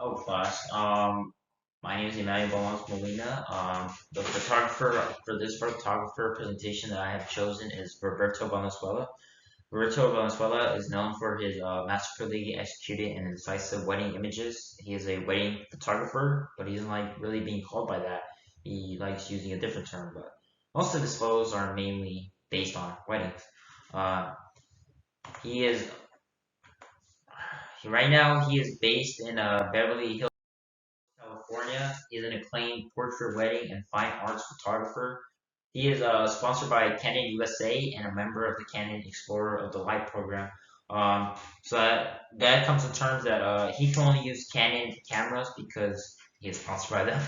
Oh, class. My name is Emmanuel Bomas Molina. The photographer for this photographer presentation that I have chosen is Roberto Valenzuela. Roberto Valenzuela is known for his masterfully executed and incisive wedding images. He is a wedding photographer, but he doesn't like really being called by that. He likes using a different term, but most of his photos are mainly based on weddings. Uh, he is right now he is based in Beverly Hills, California. He's an acclaimed portrait, wedding, and fine arts photographer. He is sponsored by Canon USA and a member of the Canon Explorer of the Light program. So that comes in terms that he can only use Canon cameras because he is sponsored by them.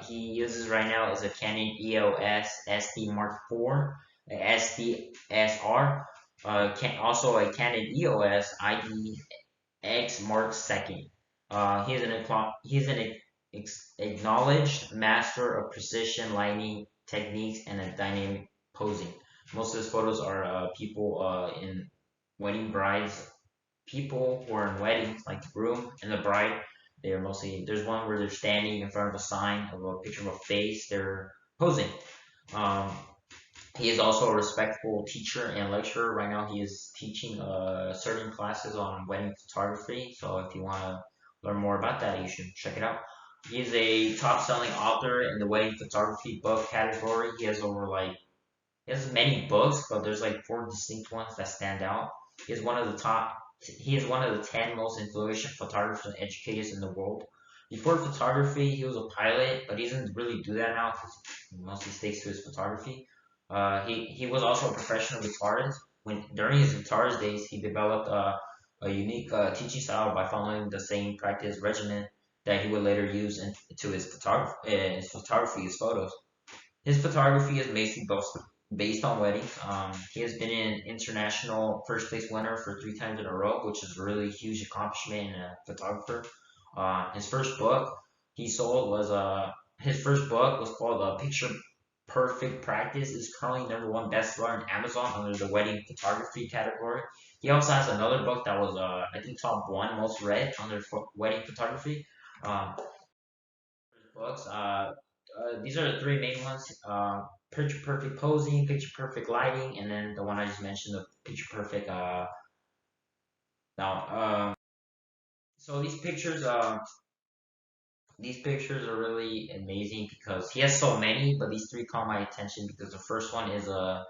He uses right now is a Canon EOS SD Mark IV, SDSR, also a Canon EOS IDX Mark II. He is an acknowledged master of precision lighting techniques and a dynamic posing. Most of his photos are people in wedding brides, people who are in weddings, like the groom and the bride. They're mostly there's one where they're standing in front of a sign of a picture of a face. They're posing. Um, he is also a respectful teacher and lecturer. Right now, he is teaching certain classes on wedding photography. So if you want to learn more about that, you should check it out. He is a top-selling author in the wedding photography book category. He has many books, but there's like four distinct ones that stand out. He is one of the top. He is one of the 10 most influential photographers and educators in the world. Before photography, he was a pilot, but he doesn't really do that now because he mostly sticks to his photography. He was also a professional guitarist. When during his guitarist days, he developed a unique teaching style by following the same practice regimen that he would later use into his photos. His photography is basically based on weddings. He has been an international first place winner for three times in a row, which is a really huge accomplishment in a photographer. His first book he sold was his first book was called Picture Perfect Practice. Is currently number one bestseller on Amazon under the wedding photography category. He also has another book that was I think top one most read under wedding photography. Um, books. These are the three main ones. Picture perfect posing, picture perfect lighting, and then the one I just mentioned, the picture perfect. Now, so these pictures are really amazing because he has so many, but these three caught my attention because the first one is a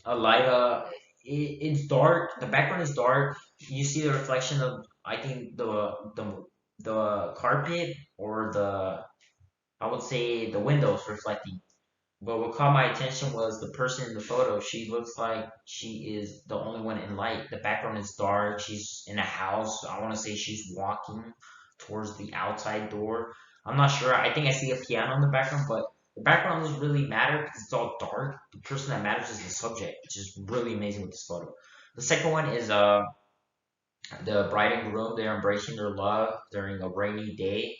light. It's dark. The background is dark. You see the reflection of I think the carpet or the I would say the windows reflecting. But what caught my attention was the person in the photo. She looks like she is the only one in light. The background is dark. She's in a house. I want to say she's walking towards the outside door. I'm not sure. I think I see a piano in the background, but the background doesn't really matter because it's all dark. The person that matters is the subject, which is really amazing with this photo. The second one is the bride and groom. They're embracing their love during a rainy day.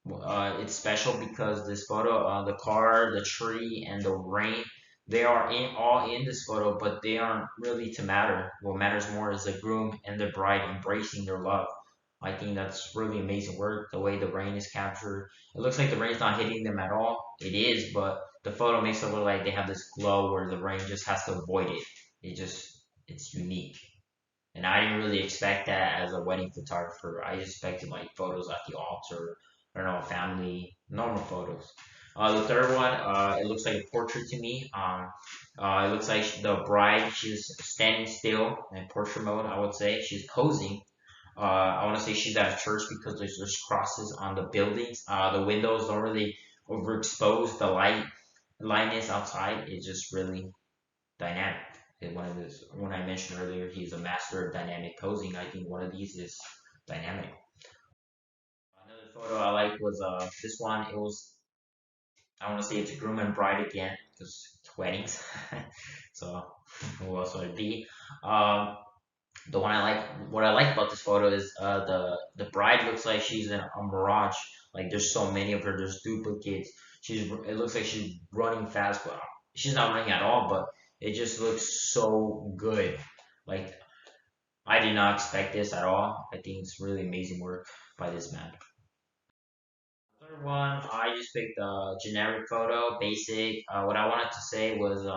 It's special because this photo, the car, the tree, and the rain, they are all in this photo, but they aren't really to matter. What matters more is the groom and the bride embracing their love. I think that's really amazing work. The way the rain is captured, it looks like the rain's not hitting them at all. It is, but the photo makes it look like they have this glow where the rain just has to avoid it. It's unique. And I didn't really expect that as a wedding photographer. I expected like photos at the altar, I don't know, family, normal photos. The third one, it looks like a portrait to me. It looks like the bride, she's standing still in portrait mode, I would say. She's posing. I want to say she's at a church because there's crosses on the buildings. The windows don't really overexpose the lightness outside. It's just really dynamic. And one of this, when I mentioned earlier, he's a master of dynamic posing. I think one of these is dynamic. Another photo I liked was this one. It was I want to say it's a groom and bride again because it's weddings. So who else would it be? Um, the one I like, what I like about this photo is the bride looks like she's in a mirage. Like there's so many of her. There's duplicates. It looks like she's running fast, but she's not running at all. But it just looks so good. Like I did not expect this at all. I think it's really amazing work by this man. Third one, I just picked a generic photo, basic. What I wanted to say was,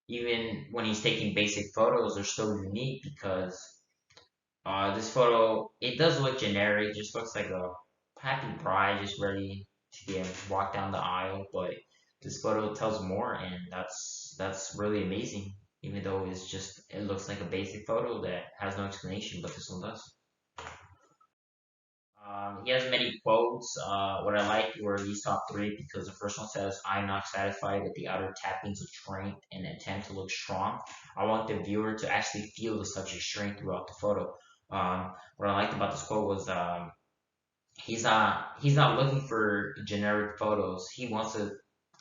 even when he's taking basic photos, they're still unique because this photo, it does look generic, just looks like a happy bride just ready to get walk down the aisle. But this photo tells more, and that's really amazing. Even though it looks like a basic photo that has no explanation, but this one does. He has many quotes. What I like were these top three because the first one says, "I'm not satisfied with the outer tappings of strength and attempt to look strong. I want the viewer to actually feel the subject's strength throughout the photo." What I liked about this quote was, he's not looking for generic photos. He wants to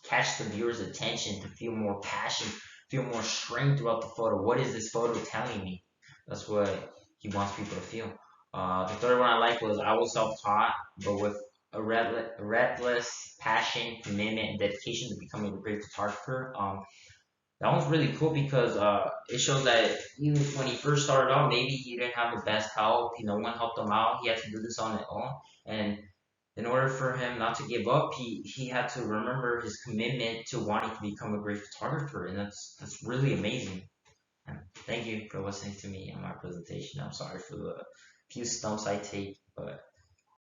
catch the viewer's attention to feel more passion, feel more strength throughout the photo. What is this photo telling me? That's what he wants people to feel. The third one I liked was, "I was self-taught, but with a reckless passion, commitment, and dedication to becoming a great photographer." That one's really cool because it shows that even when he first started out, maybe he didn't have the best help. No one helped him out. He had to do this on his own. And in order for him not to give up, he had to remember his commitment to wanting to become a great photographer, and that's really amazing. And thank you for listening to me and my presentation. I'm sorry for the few stumps I take, but